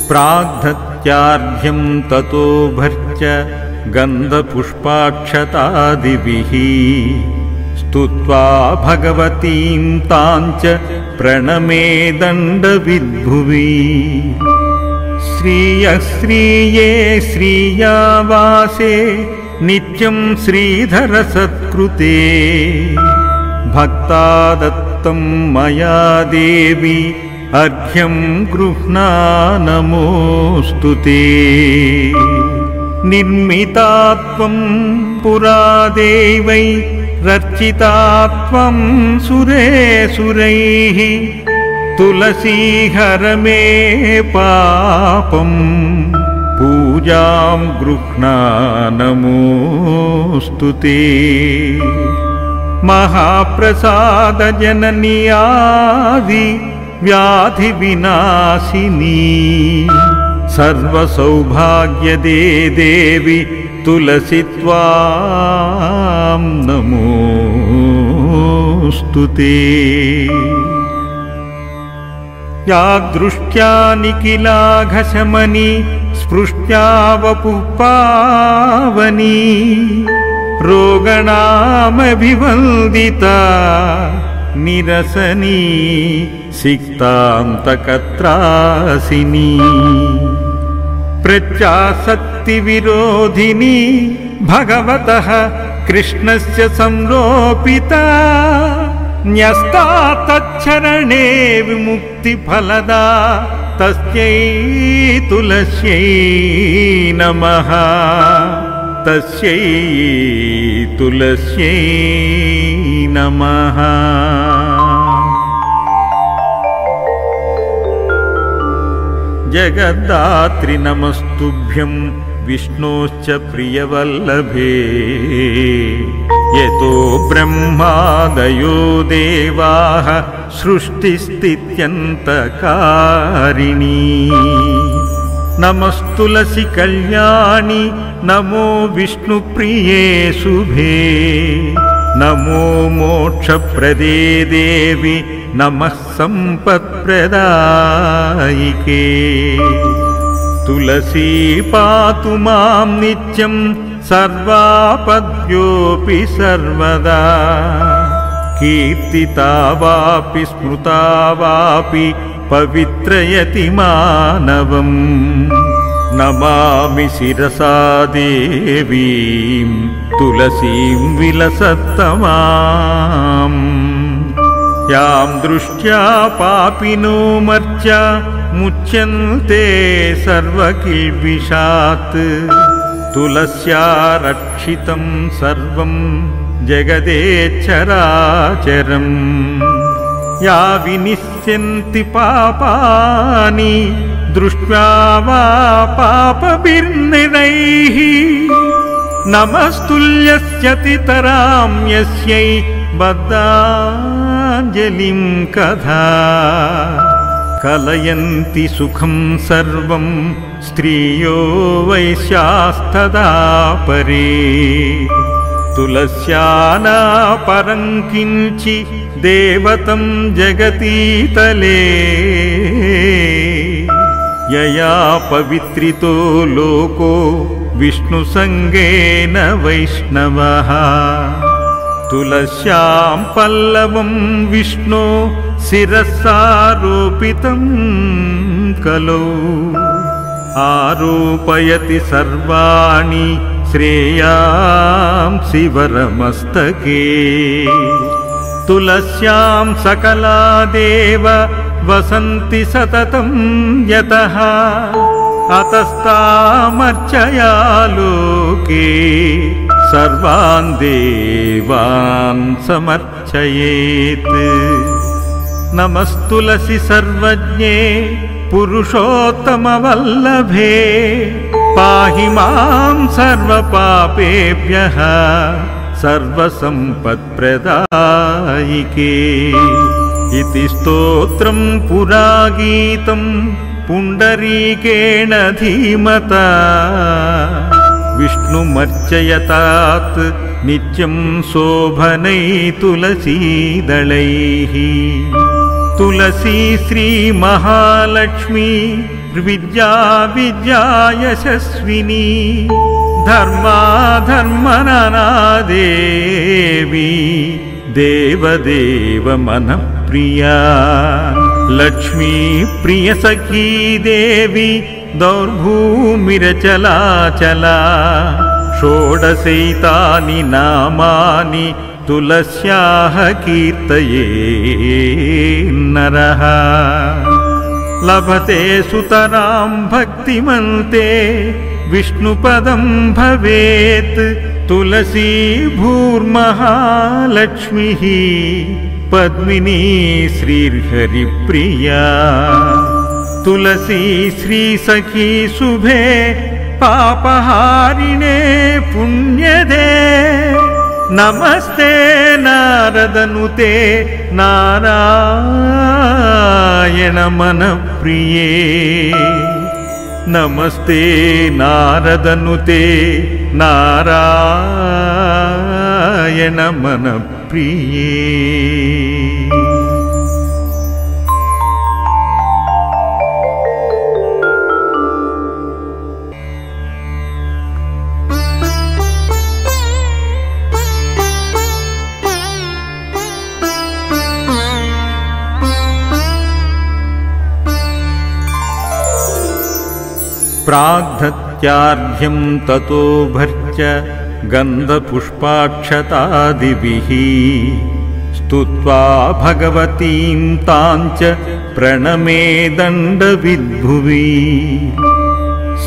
प्राग्धत्यार्घ्यं ततो भर्च गन्धपुष्पाक्षतादिभिः स्तुत्वा भगवतीं ताञ्च प्रणमे दण्डविद्भुवि श्रियः श्रिये श्रियावासे नित्यं श्रीधरसत्कृते भक्तादत्तं मया देवी अर्घ्यं गृह्णा नमोऽस्तु ते निर्मिता त्वं पुरा देवै रर्चिता त्वं सुरेसुरैः तुलसीहर मे पापं पूजां गृह्णा नमोऽस्तु ते महाप्रसादजननी आदि व्याधिविनाशिनी सर्वसौभाग्यदे देवी तुलसी त्वां नमोऽस्तु ते या दृष्ट्या निखिलाघशमनी स्पृष्ट्या वपुः पावनी रोगणामभिवन्दिता निरसनी सिक्तान्तकत्रासिनी प्रत्यासक्तिविरोधिनी भगवतः कृष्णस्य संरोपिता न्यस्ता तच्चरणे विमुक्तिफलदा तस्यै तुलस्यै नमः तस्यै तुलस्यै नमः। जगद्धात्री नमस्तुभ्यं विष्णोश्च प्रियवल्लभे यतो ब्रह्मादयो देवाः सृष्टिस्थित्यन्तकारिणी नमस्तुलसी कल्याणी नमो विष्णुप्रिये शुभे नमो मोक्षप्रदे देवी नमः सम्पत्प्रदायिके तुलसी पातु मां नित्यं सर्वापद्योऽपि सर्वदा कीर्तिता वापि स्मृता वापि पवित्रयति मानवम् नमामि शिरसा देवीं तुलसीं विलसत्तमाम् यां दृष्ट्या पापिनो मर्त्या मुच्यन्ते सर्वकिल्बिषात् तुलस्या रक्षितं सर्वं जगदेच्छराचरम् या विनिश्यन्ति पापानि दृष्ट्वा वा पापभिर्निरैः नमस्तुल्यस्यतितरां यस्यै बद्धाञ्जलिं कथा कलयन्ति सुखं सर्वं स्त्रियो वैश्यास्तदा परे तुलस्याना परं किञ्चि देवतं जगतीतले यया पवित्रितो लोको विष्णुसङ्गेन वैष्णवः तुलस्यां पल्लवं विष्णो शिरसारोपितं कलौ आरोपयति सर्वाणि श्रेयांसि वरमस्तके तुलस्यां सकला देव वसन्ति सततं यतः अतस्तामर्चया लोके सर्वान् देवान् समर्चयेत् नमस्तुलसी सर्वज्ञे पुरुषोत्तमवल्लभे पाहि मां सर्वपापेभ्यः सर्वसम्पत्प्रदायिके इति स्तोत्रं पुरा गीतं पुण्डरीकेण धीमता विष्णुमर्चयतात् नित्यं शोभनै तुलसीदलैः तुलसी श्री महालक्ष्मी विद्या विद्या यशस्विनी धर्माधर्मनना देवी देवदेव मनप्रिया लक्ष्मी प्रिय सखी देवी दौर्भूमिरचलाचला षोडशैतानि नामानि तुलस्याः कीर्तये नरः लभते सुतरां भक्तिमन्ते विष्णुपदं भवेत् तुलसी भूर्महालक्ष्मीः पद्मिनी श्रीहरिप्रिया तुलसी श्रीसखी शुभे पापहारिणे पुण्यदे नमस्ते नारदनुते नारायण मनप्रिये नमस्ते नारदनुते नारायण मनप्रिये प्राग्धत्यार्घ्यं ततो भर्च गन्धपुष्पाक्षतादिभिः स्तुत्वा भगवतीं ताञ्च प्रणमे दण्डविद्भुवि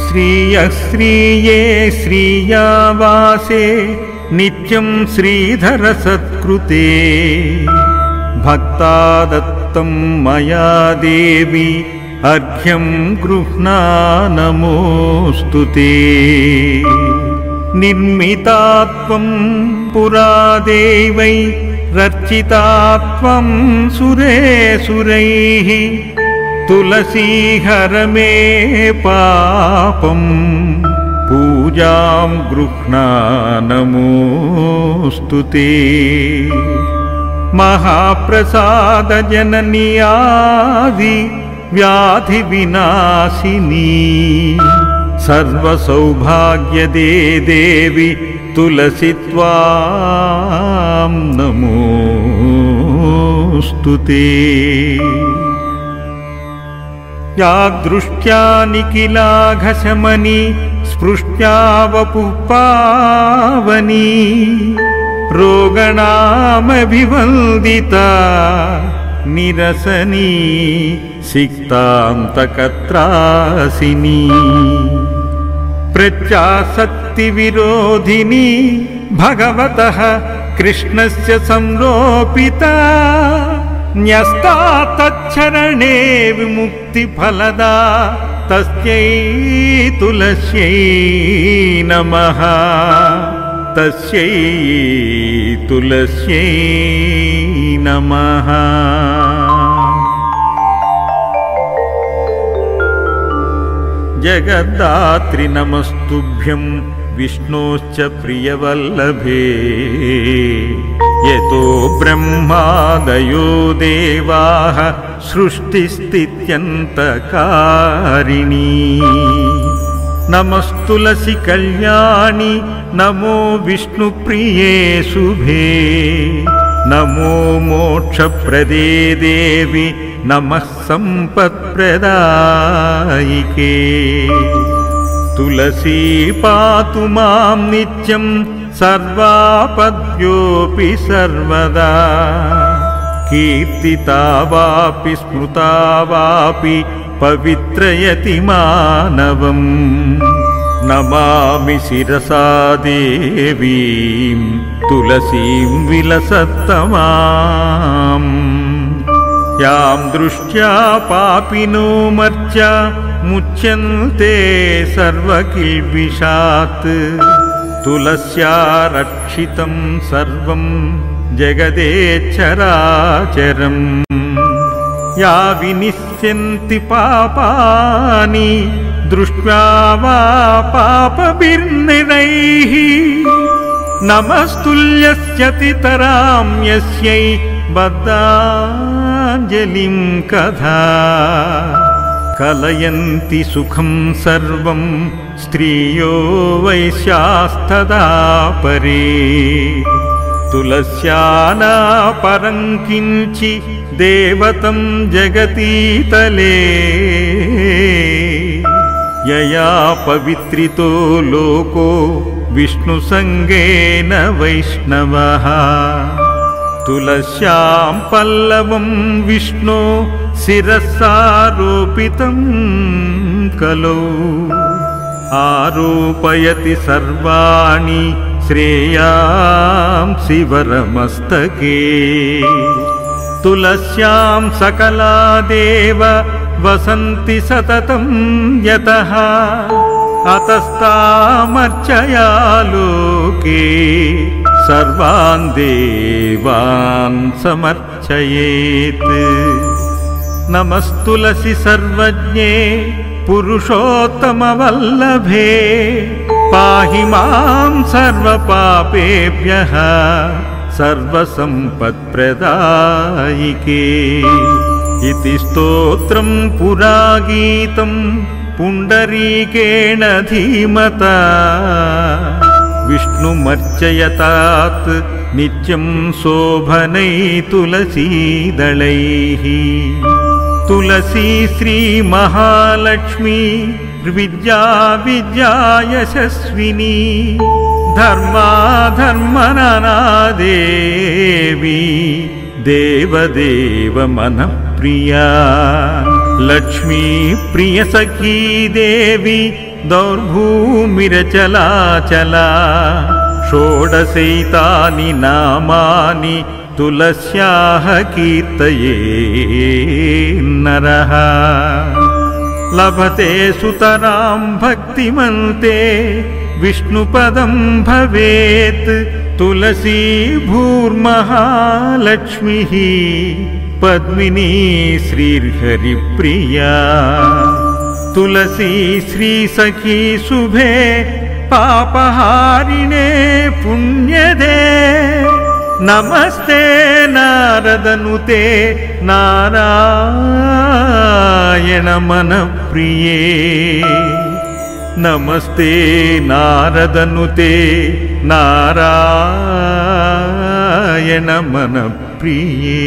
श्रिये श्रियावासे नित्यं श्रीधरसत्कृते भक्ता दत्तं मया देवी अर्घ्यं गृह्णा नमोऽस्तु ते निर्मिता त्वं पुरा देवै रचिता त्वं सुरेसुरैः तुलसी हर मे पापं पूजां गृह्णा नमोऽस्तु ते महाप्रसाद जननी आदि व्याधि विनाशिनी सर्वसौभाग्यदे देवी तुलसी त्वां नमोऽस्तु ते या दृष्ट्या निखिलाघशमनी स्पृष्ट्या वपुः पावनी रोगणामभिवन्दिता निरसनी सिक्तान्तकत्रासिनी प्रत्यासक्तिविरोधिनी भगवतः कृष्णस्य संरोपिता न्यस्ता तच्छरणे विमुक्तिफलदा तस्यै तुलस्यै नमः तस्यै तुलस्यै नमः जगद्धात्री नमस्तुभ्यं विष्णोश्च प्रियवल्लभे यतो ब्रह्मादयो देवाः सृष्टिस्थित्यन्तकारिणी नमस्तुलसी कल्याणी नमो विष्णुप्रिये शुभे नमो मोक्षप्रदे देवी नमः सम्पत्प्रदायिके तुलसी पातु मां नित्यं सर्वापद्योऽपि सर्वदा कीर्तिता वापि स्मृता वापि पवित्रयति मानवम् नमामि शिरसा देवीं तुलसीं विलसत्तमाम् यां दृष्ट्या पापिनो मर्त्या मुच्यन्ते सर्वकिल्बिषात् तुलस्या रक्षितं सर्वं जगदेच्छराचरम् या विनिश्यन्ति पापानि दृष्ट्वा वा पापभिर्निरैः नमस्तुल्यस्यतितरां यस्यै बद्धाञ्जलिं कथा कलयन्ति सुखं सर्वं स्त्रियो वैश्यास्तदा परे तुलस्याना परं किञ्चि देवतं जगतीतले यया पवित्रितो लोको विष्णुसंगेन वैष्णवः तुलस्यां पल्लवं विष्णो शिरसारोपितं कलौ आरोपयति सर्वाणि श्रेयांसि वरमस्तके तुलस्यां सकला देव वसन्ति सततं यतः अतस्तामर्चया लोके सर्वान् देवान् समर्चयेत् नमस्तुलसी सर्वज्ञे पुरुषोत्तमवल्लभे पाहि मां सर्वपापेभ्यः सर्वसम्पत्प्रदायिके इति स्तोत्रं पुरा गीतं पुण्डरीकेण धीमता विष्णुमर्चयतात् नित्यं शोभनै तुलसीदलैः तुलसी श्री महालक्ष्मी विद्या विद्या यशस्विनी धर्मा धर्मनना देवी देवदेव मनप्रिया लक्ष्मी प्रिय सखी देवी दौर्भूमिरचलाचला षोडशैतानि नामानि तुलस्याः कीर्तये नरः लभते सुतरां भक्तिमन्ते विष्णुपदं भवेत् तुलसी भूर्महालक्ष्मीः पद्मिनी श्रीहरिप्रिया तुलसी श्री सखी शुभे पापहारिणे पुण्यदे नमस्ते नारदनुते नारायण मनप्रिये नमस्ते नारदनुते नारायण मनप्रिये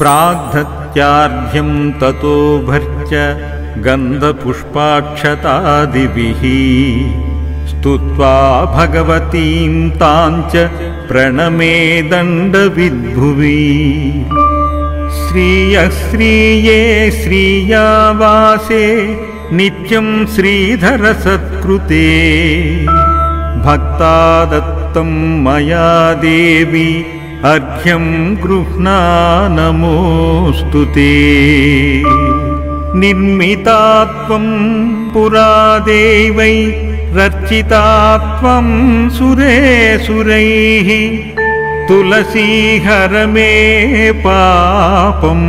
प्राग्धत्यार्घ्यं ततो भर्च गन्धपुष्पाक्षतादिभिः स्तुत्वा भगवतीं ताञ्च प्रणमे दण्डविद्भुवि श्रियः श्रिये श्रियावासे नित्यं श्रीधरसत्कृते भक्ता दत्तं मया देवी अर्घ्यं गृह्णा नमोऽस्तु ते निर्मिता त्वं पुरा देवै रचिता त्वं सुरेसुरैः तुलसी हर मे पापं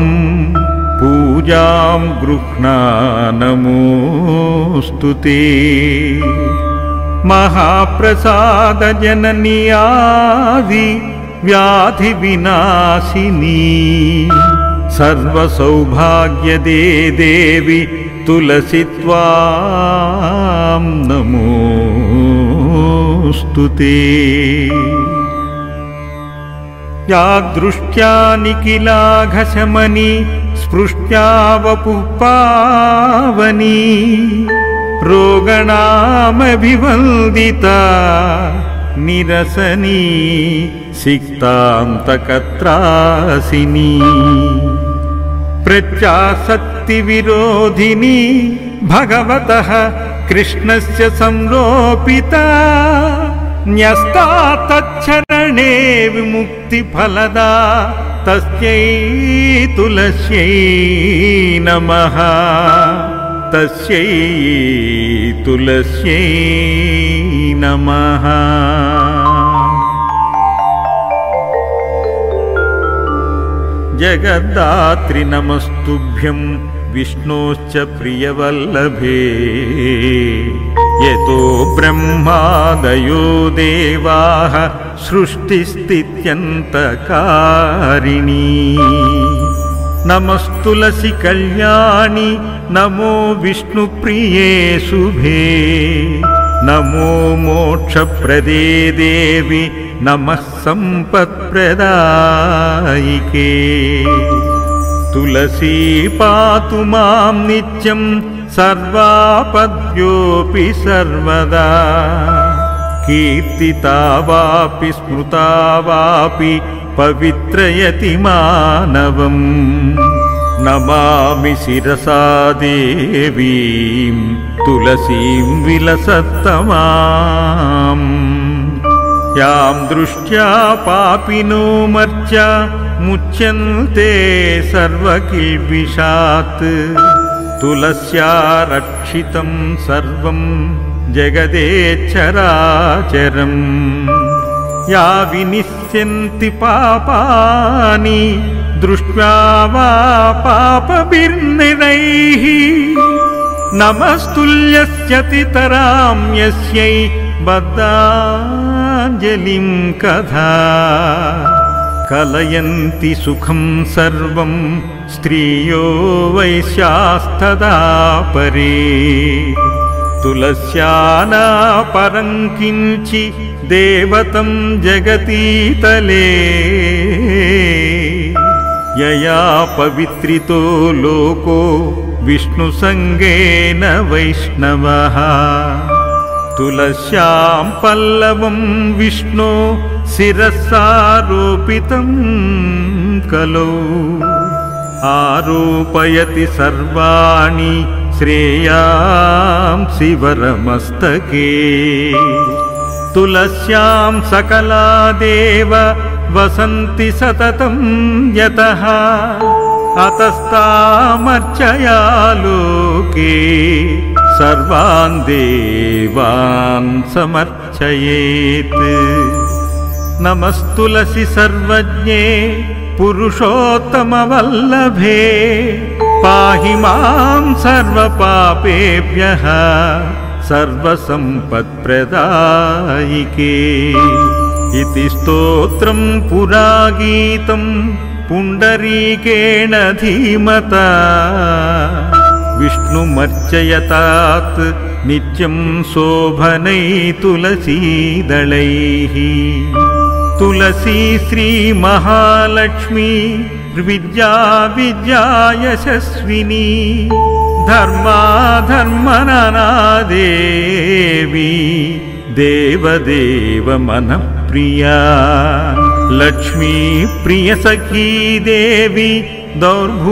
पूजां गृह्णा नमोऽस्तु ते महाप्रसाद जननी आदि व्याधि विनाशिनी सर्वसौभाग्यदे देवी तुलसी त्वां नमोऽस्तु ते या दृष्ट्या निखिलाघशमनी स्पृष्ट्या वपुः पावनी रोगणामभिवन्दिता निरसनी सिक्तान्तकत्रासिनी प्रत्यासक्तिविरोधिनी भगवतः कृष्णस्य संरोपिता न्यस्ता तच्छरणे विमुक्तिफलदा तस्यै तुलस्यै नमः तस्यै तुलस्यै जगद्धात्रि नमस्तुभ्यं विष्णोश्च प्रियवल्लभे यतो ब्रह्मादयो देवाः सृष्टिस्थित्यन्तकारिणी नमस्तुलसी कल्याणी नमो विष्णुप्रिये शुभे नमो मोक्षप्रदे देवी नमः सम्पत्प्रदायिके तुलसी पातु मां नित्यं सर्वापद्योऽपि सर्वदा कीर्तिता वापि स्मृता वापि पवित्रयति मानवम् नमामि शिरसा देवीं तुलसीं विलसत्तमाम् यां दृष्ट्या पापिनो मर्त्या मुच्यन्ते सर्वकिल्बिषात् तुलस्या रक्षितं सर्वं जगदेच्छराचरम् या विनिश्यन्ति पापानि दृष्ट्वा वा पापभिर्निरैः नमस्तुल्यस्यतितरां यस्यै बद्धाञ्जलिं कथा कलयन्ति सुखं सर्वं स्त्रियो वैश्यास्तदा परे तुलस्याना परं किञ्चि देवतं जगतीतले यया पवित्रितो लोको विष्णुसङ्गेन वैष्णवः तुलस्यां पल्लवं विष्णो शिरसारोपितं कलौ आरोपयति सर्वाणि श्रेयांसि वरमस्तके तुलस्यां सकला देव वसन्ति सततं यतः अतस्तामर्चया लोके सर्वान् देवान् समर्चयेत् नमस्तुलसी सर्वज्ञे पुरुषोत्तमवल्लभे पाहि मां सर्वपापेभ्यः सर्वसम्पत्प्रदायिके इति स्तोत्रं पुरा गीतं पुण्डरीकेण धीमता विष्णुमर्चयतात् नित्यं शोभनै तुलसीदलैः तुलसी श्री महालक्ष्मी विद्या यशस्विनी धर्माधर्मनना देवी देवदेव मनप्रिया लक्ष्मी प्रिय सखी देवी दौर्भूमिरचलाचला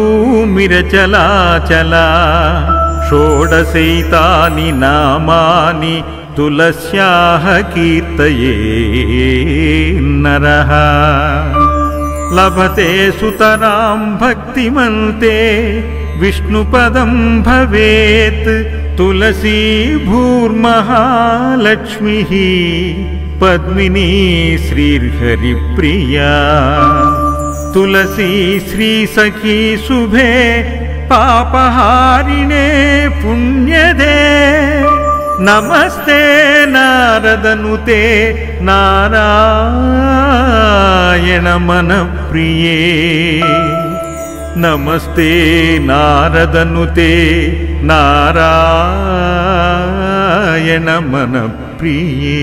षोडशैतानि नामानि तुलस्याः कीर्तये नरः लभते सुतरां भक्तिमन्ते विष्णुपदं भवेत् तुलसी भूर्महालक्ष्मीः पद्मिनी श्रीहरिप्रिया तुलसी श्रीसखी शुभे पापहारिणे पुण्यदे नमस्ते नारदनुते नारायण मनप्रिये नमस्ते नारदनुते नारायण मनप्रिये।